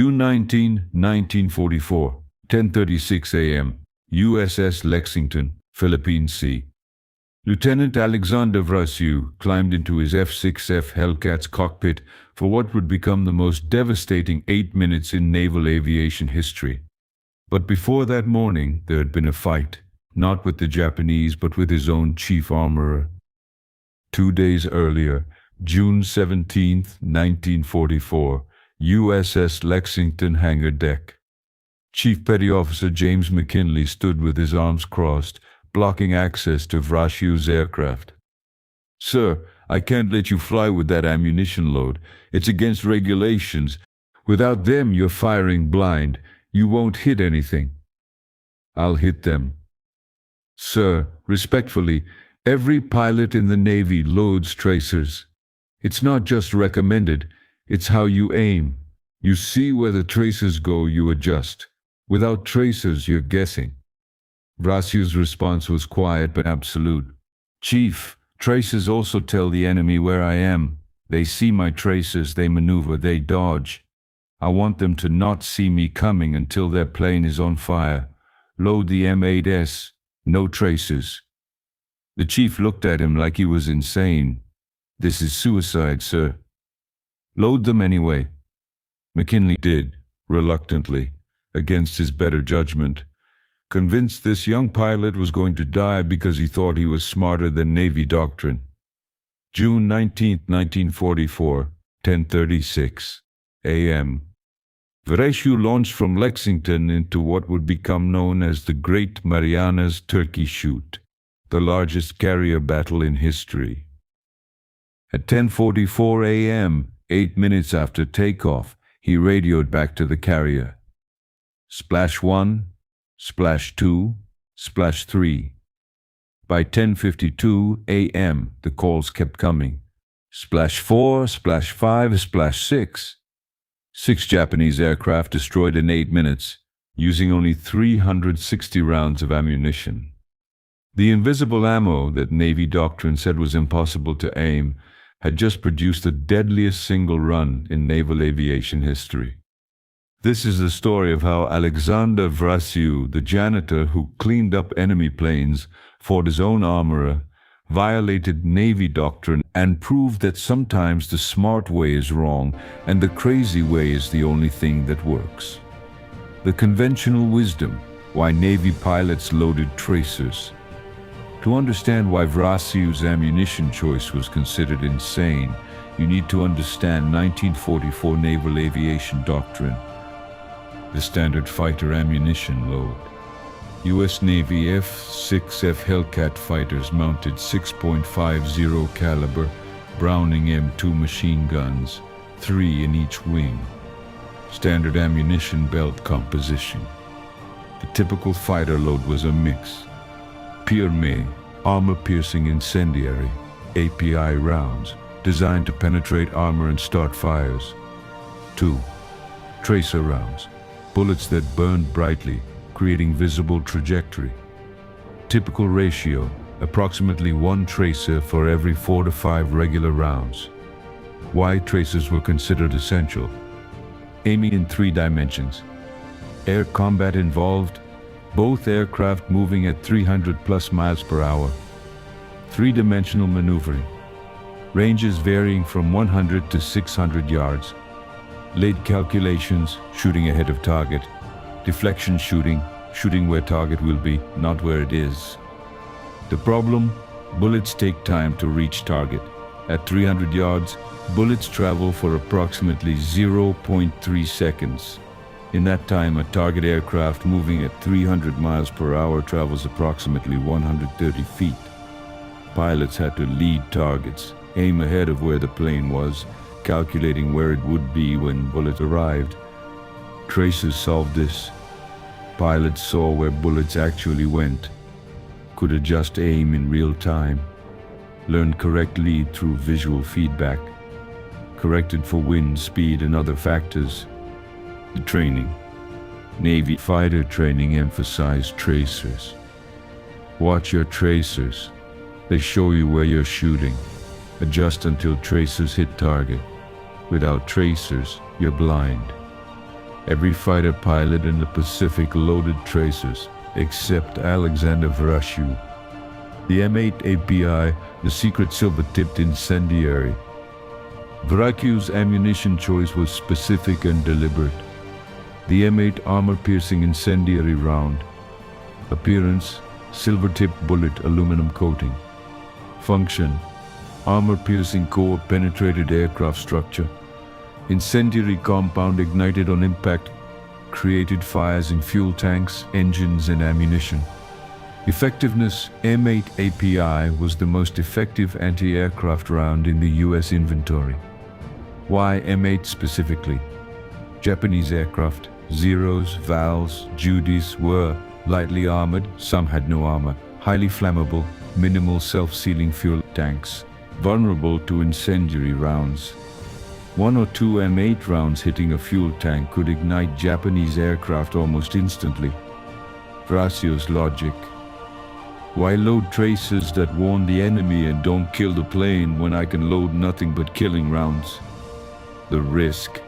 June 19, 1944, 10:36 a.m., USS Lexington, Philippine Sea. Lieutenant Alexander Vrasiu climbed into his F-6F Hellcat's cockpit for what would become the most devastating 8 minutes in naval aviation history. But before that morning, there had been a fight, not with the Japanese, but with his own chief armorer. 2 days earlier, June 17, 1944, USS Lexington hangar deck. Chief Petty Officer James McKinley stood with his arms crossed, blocking access to Vrasiu's aircraft. "Sir, I can't let you fly with that ammunition load. It's against regulations. Without them, you're firing blind. You won't hit anything." "I'll hit them." "Sir, respectfully, every pilot in the Navy loads tracers. It's not just recommended, it's how you aim. You see where the tracers go, you adjust. Without tracers, you're guessing." Vrasiu's response was quiet but absolute. "Chief, tracers also tell the enemy where I am. They see my tracers, they maneuver, they dodge. I want them to not see me coming until their plane is on fire. Load the M8S, no tracers." The chief looked at him like he was insane. "This is suicide, sir." "Load them anyway." McKinley did, reluctantly, against his better judgment, convinced this young pilot was going to die because he thought he was smarter than Navy doctrine. June 19, 1944, 10:36 a.m. Vrasiu launched from Lexington into what would become known as the Great Marianas Turkey Shoot, the largest carrier battle in history. At 10:44 a.m., 8 minutes after takeoff, he radioed back to the carrier. Splash 1, Splash 2, Splash 3. By 10:52 a.m., the calls kept coming. Splash 4, Splash 5, Splash 6. 6 Japanese aircraft destroyed in 8 minutes, using only 360 rounds of ammunition. The invisible ammo that Navy doctrine said was impossible to aim had just produced the deadliest single run in naval aviation history. This is the story of how Alexander Vrasiu, the janitor who cleaned up enemy planes, fought his own armorer, violated Navy doctrine, and proved that sometimes the smart way is wrong and the crazy way is the only thing that works. The conventional wisdom, why Navy pilots loaded tracers. To understand why Vrasiu's ammunition choice was considered insane, you need to understand 1944 naval aviation doctrine. The standard fighter ammunition load. U.S. Navy F-6F Hellcat fighters mounted 6.50 caliber Browning M2 machine guns, 3 in each wing. Standard ammunition belt composition. The typical fighter load was a mix. PRME, armor-piercing incendiary, API rounds, designed to penetrate armor and start fires. 2. Tracer rounds, bullets that burned brightly, creating visible trajectory. Typical ratio, approximately 1 tracer for every 4 to 5 regular rounds. Why tracers were considered essential? Aiming in 3 dimensions. Air combat involved, both aircraft moving at 300+ miles per hour. 3-dimensional maneuvering. Ranges varying from 100 to 600 yards. Late calculations, shooting ahead of target. Deflection shooting, shooting where target will be, not where it is. The problem? Bullets take time to reach target. At 300 yards, bullets travel for approximately 0.3 seconds. In that time, a target aircraft moving at 300 miles per hour travels approximately 130 feet. Pilots had to lead targets, aim ahead of where the plane was, calculating where it would be when bullets arrived. Tracers solved this. Pilots saw where bullets actually went, could adjust aim in real time, learned correct lead through visual feedback, corrected for wind, speed, and other factors. The training. Navy fighter training emphasized tracers. Watch your tracers. They show you where you're shooting. Adjust until tracers hit target. Without tracers, you're blind. Every fighter pilot in the Pacific loaded tracers, except Alexander Vrashew. The M8 API, the secret silver-tipped incendiary. Vrashew's ammunition choice was specific and deliberate. The M8 armor-piercing incendiary round. Appearance, silver-tipped bullet aluminum coating. Function, armor-piercing core penetrated aircraft structure. Incendiary compound ignited on impact, created fires in fuel tanks, engines, and ammunition. Effectiveness, M8 API was the most effective anti-aircraft round in the US inventory. Why M8 specifically? Japanese aircraft, Zeros, Vals, Judys were lightly armored, some had no armor, highly flammable, minimal self-sealing fuel tanks, vulnerable to incendiary rounds. One or two M8 rounds hitting a fuel tank could ignite Japanese aircraft almost instantly. Vrashew's logic. Why load tracers that warn the enemy and don't kill the plane when I can load nothing but killing rounds? The risk.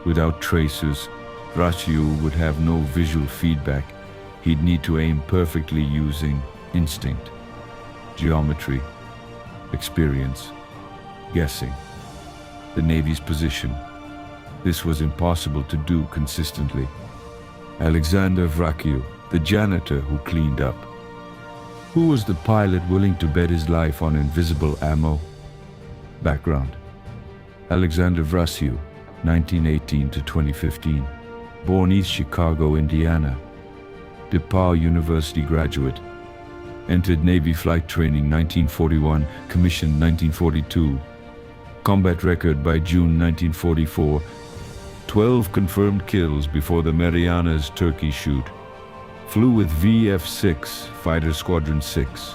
Without tracers, Vrashew would have no visual feedback. He'd need to aim perfectly using instinct, geometry, experience, guessing. The Navy's position. This was impossible to do consistently. Alexander Vrashew, the janitor who cleaned up. Who was the pilot willing to bet his life on invisible ammo? Background. Alexander Vrashew, 1918 to 2015. Born East Chicago, Indiana. DePauw University graduate. Entered Navy flight training 1941, commissioned 1942. Combat record by June 1944. 12 confirmed kills before the Marianas Turkey shoot. Flew with VF-6, Fighter Squadron 6.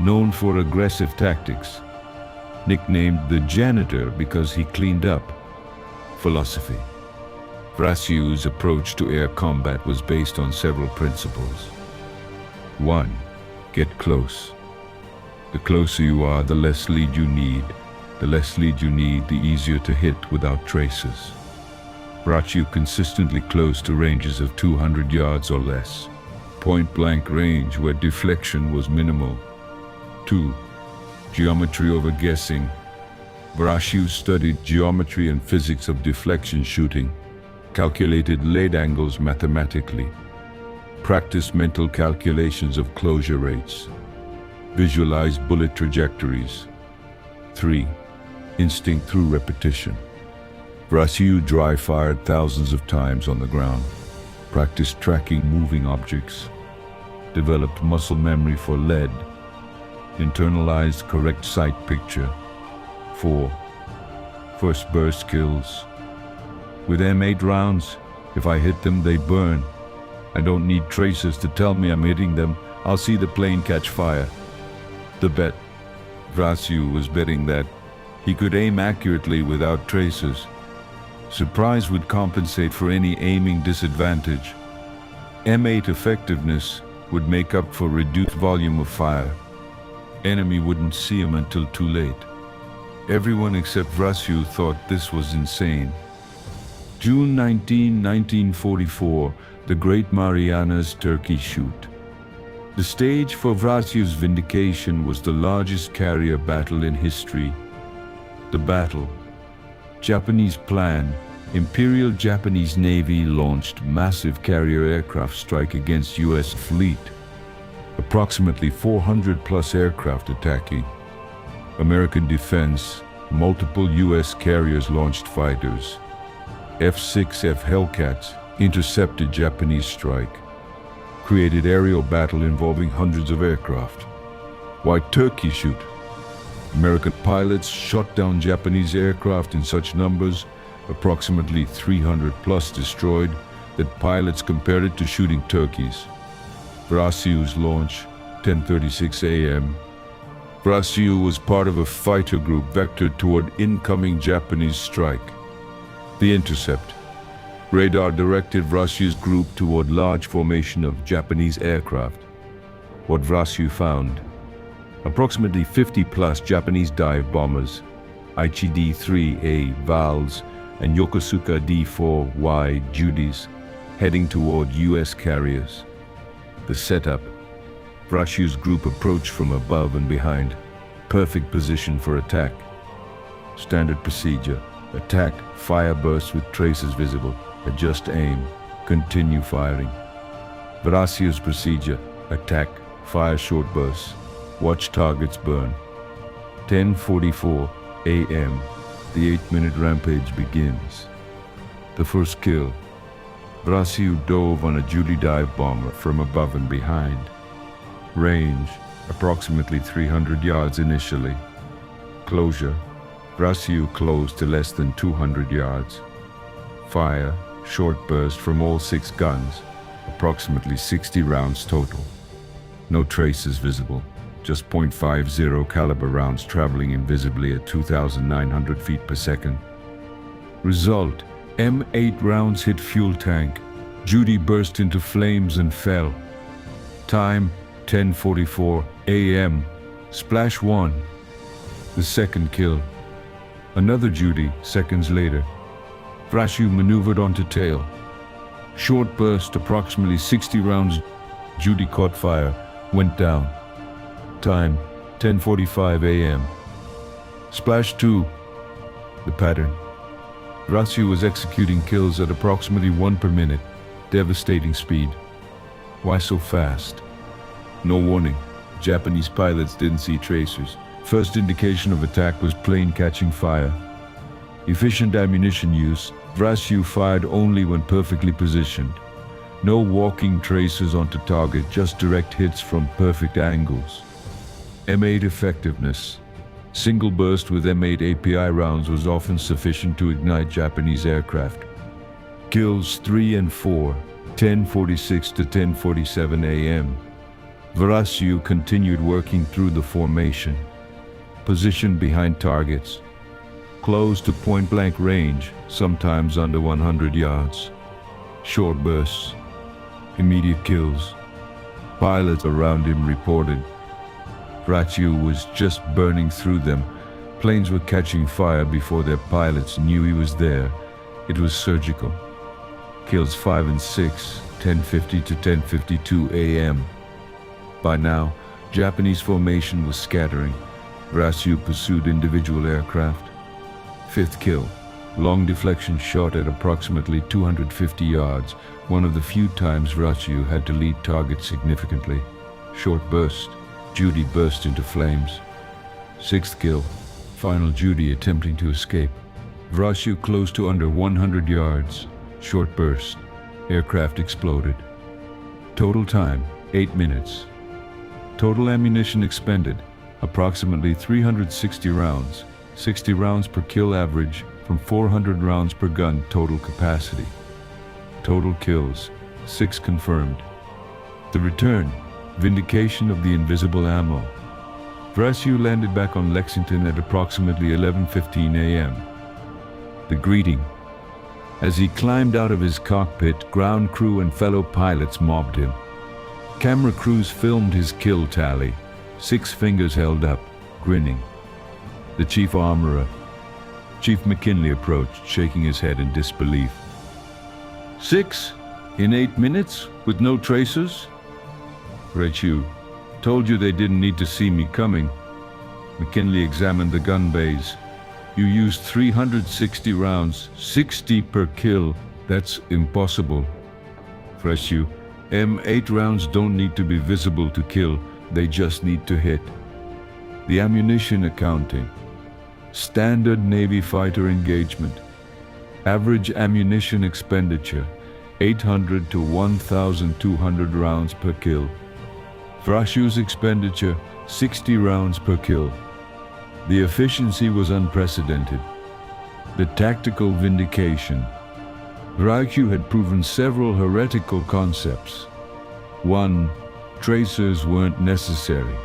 Known for aggressive tactics. Nicknamed the janitor because he cleaned up. Philosophy. Vrashew's approach to air combat was based on several principles. 1. Get close. The closer you are, the less lead you need. The less lead you need, the easier to hit without tracers. Vrashew consistently close to ranges of 200 yards or less. Point-blank range where deflection was minimal. 2. Geometry over guessing. Vrashew studied geometry and physics of deflection shooting, calculated lead angles mathematically, practiced mental calculations of closure rates, visualized bullet trajectories. 3. Instinct through repetition. Vrashew dry-fired thousands of times on the ground, practiced tracking moving objects, developed muscle memory for lead, internalized correct sight picture. 4. First burst kills. With M8 rounds, if I hit them, they burn. I don't need tracers to tell me I'm hitting them. I'll see the plane catch fire. The bet. Vrashew was betting that he could aim accurately without tracers. Surprise would compensate for any aiming disadvantage. M8 effectiveness would make up for reduced volume of fire. Enemy wouldn't see him until too late. Everyone except Vrashew thought this was insane. June 19, 1944, the Great Marianas Turkey shoot. The stage for Vrashew's vindication was the largest carrier battle in history. The battle. Japanese plan. Imperial Japanese Navy launched massive carrier aircraft strike against US fleet. Approximately 400 plus aircraft attacking. American defense. Multiple US carriers launched fighters. F-6F Hellcats intercepted Japanese strike. Created aerial battle involving hundreds of aircraft. Why Turkey shoot? American pilots shot down Japanese aircraft in such numbers, approximately 300 plus destroyed, that pilots compared it to shooting turkeys. Vrashew's launch, 10:36 a.m. Vrashew was part of a fighter group vectored toward incoming Japanese strike. The intercept. Radar directed Vrashew's group toward large formation of Japanese aircraft. What Vrashew found. Approximately 50 plus Japanese dive bombers, ICD-3A Vals, and Yokosuka D4Y Judies heading toward U.S. carriers. The setup. Vrashu's group approached from above and behind. Perfect position for attack. Standard procedure. Attack, fire bursts with traces visible. Adjust aim. Continue firing. Vrashu's procedure. Attack, fire short bursts. Watch targets burn. 10:44 a.m. The 8-minute rampage begins. The first kill. Vrashu dove on a Judy dive bomber from above and behind. Range, approximately 300 yards initially. Closure, Vrashu closed to less than 200 yards. Fire, short burst from all 6 guns, approximately 60 rounds total. No traces visible, just .50 caliber rounds traveling invisibly at 2,900 feet per second. Result, M8 rounds hit fuel tank. Judy burst into flames and fell. Time, 10:44 a.m. Splash 1. The second kill. Another Judy, seconds later. Vrashu maneuvered onto tail. Short burst, approximately 60 rounds. Judy caught fire, went down. Time, 10:45 a.m. Splash 2. The pattern. Vrashu was executing kills at approximately 1 per minute. Devastating speed. Why so fast? No warning. Japanese pilots didn't see tracers. First indication of attack was plane catching fire. Efficient ammunition use. Vrashu fired only when perfectly positioned. No walking tracers onto target, just direct hits from perfect angles. M8 effectiveness. Single burst with M8 API rounds was often sufficient to ignite Japanese aircraft. Kills 3 and 4, 10:46 to 10:47 a.m. Vrashu continued working through the formation. Positioned behind targets. Close to point-blank range, sometimes under 100 yards. Short bursts. Immediate kills. Pilots around him reported. Vrashu was just burning through them. Planes were catching fire before their pilots knew he was there. It was surgical. Kills 5 and 6, 10:50 to 10:52 a.m. By now, Japanese formation was scattering. Vrashu pursued individual aircraft. Fifth kill. Long deflection shot at approximately 250 yards, one of the few times Vrashu had to lead targets significantly. Short burst. Judy burst into flames. Sixth kill. Final Judy attempting to escape. Vrashu close to under 100 yards. Short burst. Aircraft exploded. Total time, 8 minutes. Total ammunition expended, approximately 360 rounds. 60 rounds per kill average from 400 rounds per gun total capacity. Total kills, 6 confirmed. The return, vindication of the invisible ammo. Vrashu landed back on Lexington at approximately 11:15 a.m. The greeting. As he climbed out of his cockpit, ground crew and fellow pilots mobbed him. Camera crews filmed his kill tally, 6 fingers held up, grinning. The chief armorer, Chief McKinley, approached, shaking his head in disbelief. 6 in 8 minutes with no tracers? Vrashu, told you they didn't need to see me coming. McKinley examined the gun bays. You used 360 rounds, 60 per kill. That's impossible. Vrashu, M8 rounds don't need to be visible to kill, they just need to hit. The ammunition accounting. Standard Navy fighter engagement. Average ammunition expenditure, 800 to 1,200 rounds per kill. Vrashu's expenditure, 60 rounds per kill. The efficiency was unprecedented. The tactical vindication. Vrashu had proven several heretical concepts. 1. Tracers weren't necessary.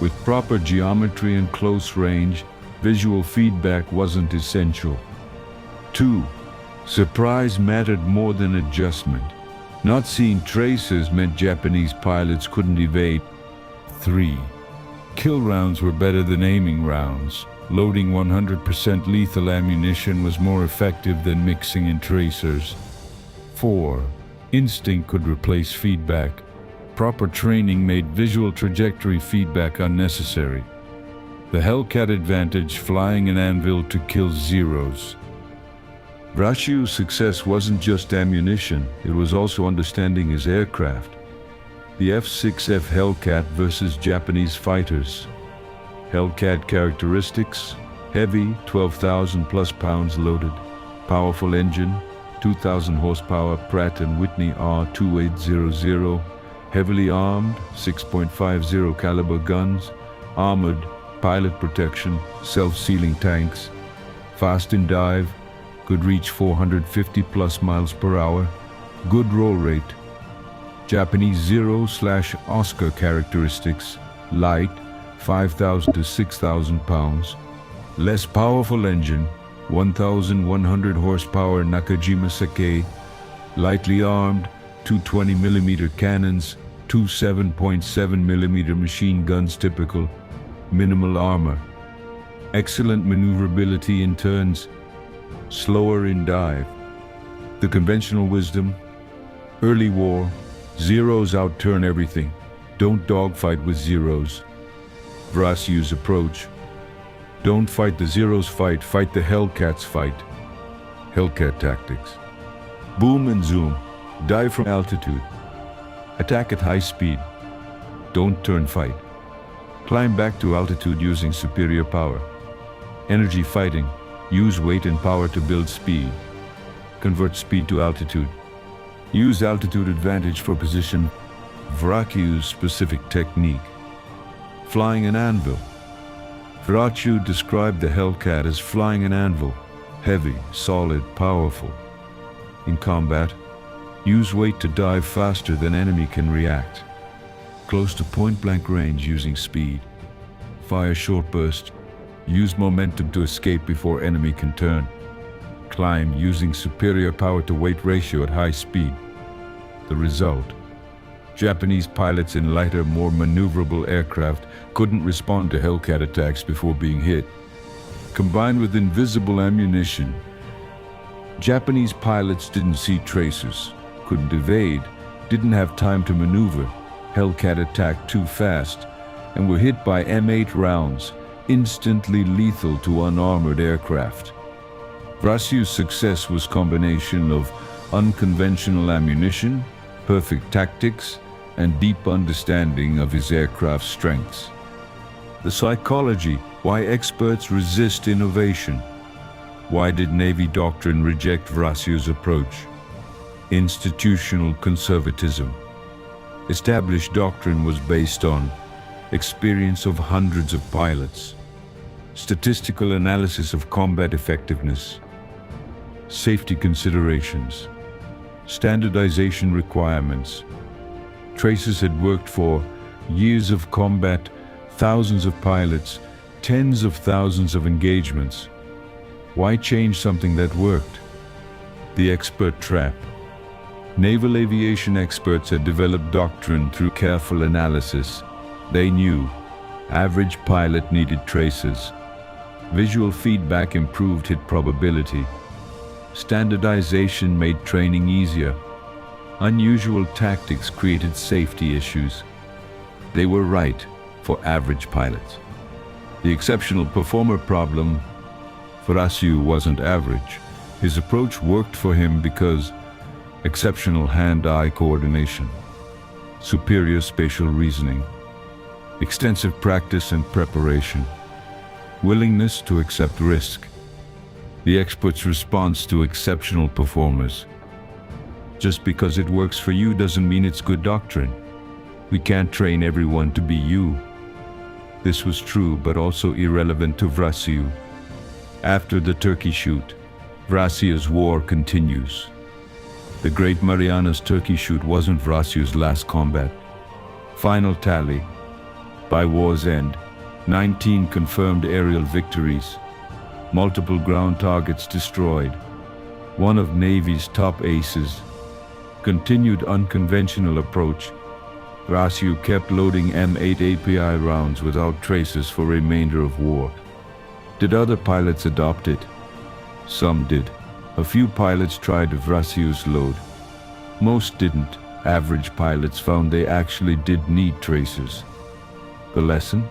With proper geometry and close range, visual feedback wasn't essential. 2. Surprise mattered more than adjustment. Not seeing tracers meant Japanese pilots couldn't evade. 3. Kill rounds were better than aiming rounds. Loading 100% lethal ammunition was more effective than mixing in tracers. 4. Instinct could replace feedback. Proper training made visual trajectory feedback unnecessary. The Hellcat advantage, flying an anvil to kill zeros. Vrasiu's success wasn't just ammunition, it was also understanding his aircraft. The F-6F Hellcat versus Japanese fighters. Hellcat characteristics: heavy, 12,000 plus pounds loaded, powerful engine, 2,000 horsepower Pratt & Whitney R2800, heavily armed, 6.50 caliber guns, armored, pilot protection, self-sealing tanks, fast in dive, could reach 450 plus miles per hour, good roll rate. Japanese Zero/Oscar characteristics: light, 5,000 to 6,000 pounds, less powerful engine, 1,100 horsepower Nakajima Sake, lightly armed, 220mm cannons, 7.7mm machine guns typical, minimal armor, excellent maneuverability in turns, slower in dive. The conventional wisdom: early war, zeros outturn everything, don't dogfight with zeros. Vrasiu's approach: don't fight the zeros fight, fight the Hellcats fight. Hellcat tactics: boom and zoom, dive from altitude, attack at high speed, don't turn fight, climb back to altitude using superior power. Energy fighting: use weight and power to build speed, convert speed to altitude, use altitude advantage for position. Vrasiu's specific technique: flying an anvil. Vrasiu described the Hellcat as flying an anvil, heavy, solid, powerful. In combat, use weight to dive faster than enemy can react. Close to point-blank range using speed. Fire short burst. Use momentum to escape before enemy can turn. Climb using superior power to weight ratio at high speed. The result: Japanese pilots in lighter, more maneuverable aircraft couldn't respond to Hellcat attacks before being hit. Combined with invisible ammunition, Japanese pilots didn't see tracers, couldn't evade, didn't have time to maneuver. Hellcat attacked too fast and were hit by M8 rounds, instantly lethal to unarmored aircraft. Vrasiu's success was a combination of unconventional ammunition, perfect tactics, and deep understanding of his aircraft's strengths. The psychology: why experts resist innovation. Why did Navy doctrine reject Vrasiu's approach? Institutional conservatism. Established doctrine was based on experience of hundreds of pilots, statistical analysis of combat effectiveness, safety considerations, standardization requirements. Tracers had worked for years of combat, thousands of pilots, tens of thousands of engagements. Why change something that worked? The expert trap. Naval aviation experts had developed doctrine through careful analysis. They knew average pilot needed tracers. Visual feedback improved hit probability. Standardization made training easier. Unusual tactics created safety issues. They were right for average pilots. The exceptional performer problem: Vrasiu wasn't average. His approach worked for him because exceptional hand-eye coordination, superior spatial reasoning, extensive practice and preparation, willingness to accept risk. The expert's response to exceptional performers: just because it works for you doesn't mean it's good doctrine. We can't train everyone to be you. This was true, but also irrelevant to Vrasiu. After the Turkey shoot, Vrasiu's war continues. The Great Marianas Turkey shoot wasn't Vrasiu's last combat. Final tally: by war's end, 19 confirmed aerial victories, multiple ground targets destroyed, one of Navy's top aces, continued unconventional approach, Vrasiu kept loading M8 API rounds without traces for remainder of war. Did other pilots adopt it? Some did. A few pilots tried Vrasiu's load. Most didn't. Average pilots found they actually did need tracers. The lesson?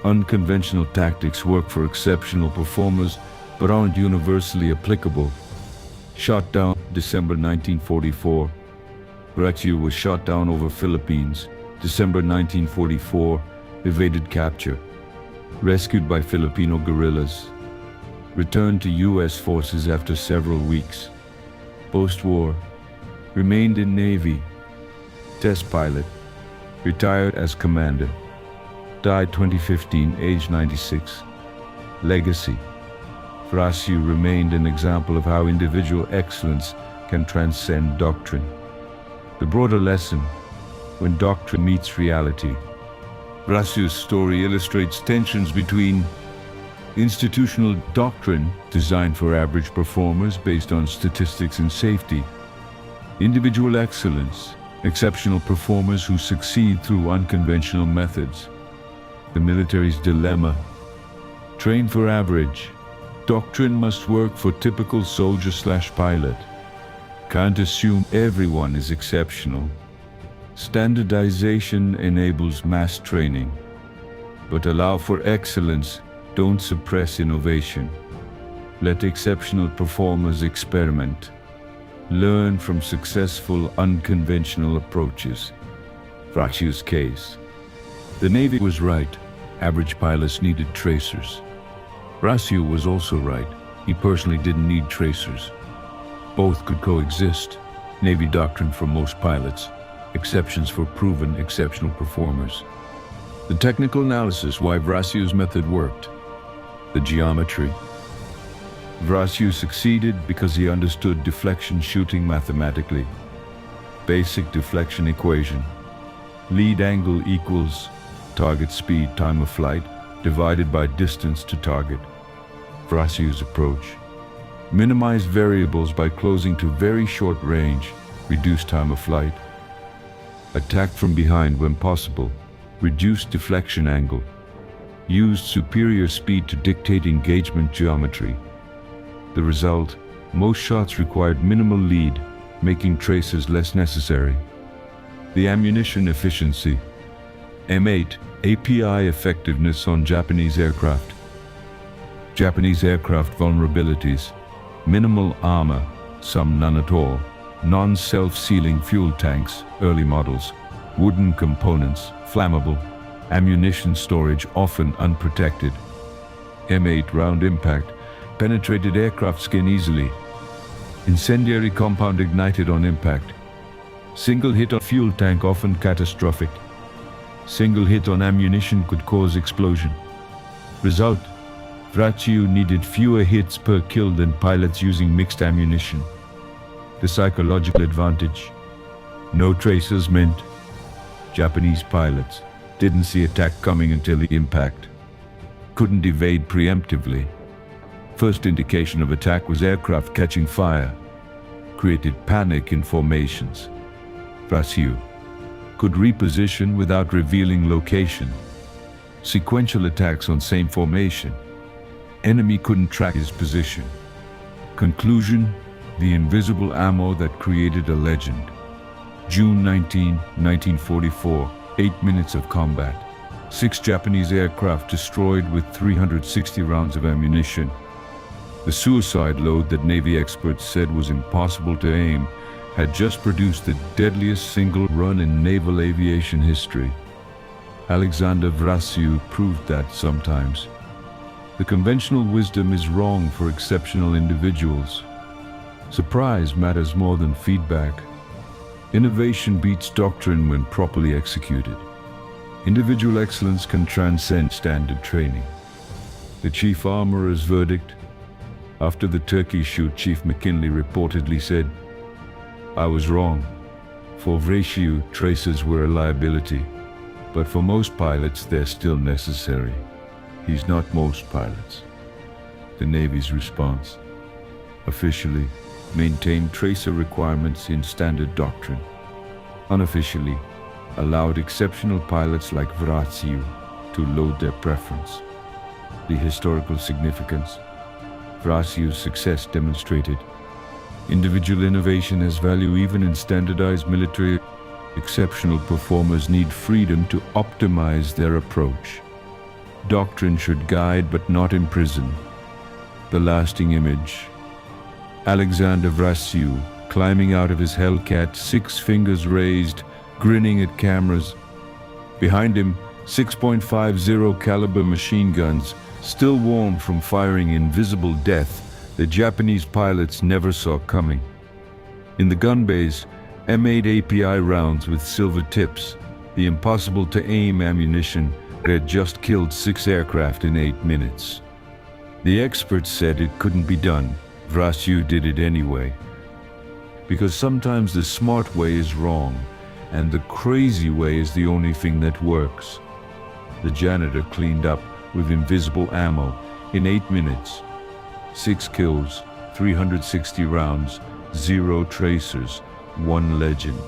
Unconventional tactics work for exceptional performers, but aren't universally applicable. Shot down December 1944. Vrasiu was shot down over Philippines. December 1944, evaded capture. Rescued by Filipino guerrillas. Returned to U.S. forces after several weeks. Post-war, remained in Navy. Test pilot. Retired as commander. Died 2015, age 96. Legacy. Vrasiu remained an example of how individual excellence can transcend doctrine. The broader lesson, when doctrine meets reality. Vrasiu's story illustrates tensions between institutional doctrine designed for average performers based on statistics and safety, individual excellence, exceptional performers who succeed through unconventional methods. The military's dilemma. Train for average. Doctrine must work for typical soldier/pilot. Can't assume everyone is exceptional. Standardization enables mass training, but allow for excellence, don't suppress innovation. Let exceptional performers experiment. Learn from successful unconventional approaches. Vrasiu's case. The Navy was right. Average pilots needed tracers. Vrasiu was also right. He personally didn't need tracers. Both could coexist. Navy doctrine for most pilots. Exceptions for proven exceptional performers. The technical analysis why Vrasiu's method worked. The geometry. Vrasiu succeeded because he understood deflection shooting mathematically. Basic deflection equation. Lead angle equals target speed time of flight divided by distance to target. Vrasiu's approach. Minimize variables by closing to very short range, reduce time of flight. Attack from behind when possible, reduce deflection angle. Used superior speed to dictate engagement geometry. The result, most shots required minimal lead, making tracers less necessary. The ammunition efficiency. M8 API effectiveness on Japanese aircraft. Japanese aircraft vulnerabilities. Minimal armor, some none at all. Non-self-sealing fuel tanks, early models. Wooden components, flammable. Ammunition storage often unprotected. M8 round impact penetrated aircraft skin easily. Incendiary compound ignited on impact. Single hit on fuel tank often catastrophic. Single hit on ammunition could cause explosion. Result: Vrasiu needed fewer hits per kill than pilots using mixed ammunition. The psychological advantage. No tracers meant Japanese pilots didn't see attack coming until the impact. Couldn't evade preemptively. First indication of attack was aircraft catching fire. Created panic in formations. Vrasiu could reposition without revealing location. Sequential attacks on same formation. Enemy couldn't track his position. Conclusion: the invisible ammo that created a legend. June 19, 1944, 8 minutes of combat. 6 Japanese aircraft destroyed with 360 rounds of ammunition. The suicide load that Navy experts said was impossible to aim had just produced the deadliest single run in naval aviation history. Alexander Vrasiu proved that sometimes. The conventional wisdom is wrong for exceptional individuals. Surprise matters more than feedback. Innovation beats doctrine when properly executed. Individual excellence can transcend standard training. The Chief Armorer's verdict. After the turkey shoot, Chief McKinley reportedly said, "I was wrong. For Vrasiu, tracers were a liability, but for most pilots they're still necessary." He's not most pilots. The Navy's response. Officially, maintain tracer requirements in standard doctrine. Unofficially, allowed exceptional pilots like Vrasiu to load their preference. The historical significance. Vrasiu's success demonstrated individual innovation has value even in standardized military. Exceptional performers need freedom to optimize their approach. Doctrine should guide but not imprison. The lasting image. Alexander Vrasiu climbing out of his Hellcat, 6 fingers raised, grinning at cameras. Behind him, 6.50 caliber machine guns, still warm from firing invisible death the Japanese pilots never saw coming. In the gun bays, M8 API rounds with silver tips, the impossible-to-aim ammunition that had just killed 6 aircraft in 8 minutes. The experts said it couldn't be done. Vrasiu did it anyway. Because sometimes the smart way is wrong, and the crazy way is the only thing that works. The janitor cleaned up with invisible ammo in 8 minutes. 6 kills, 360 rounds, 0 tracers, 1 legend.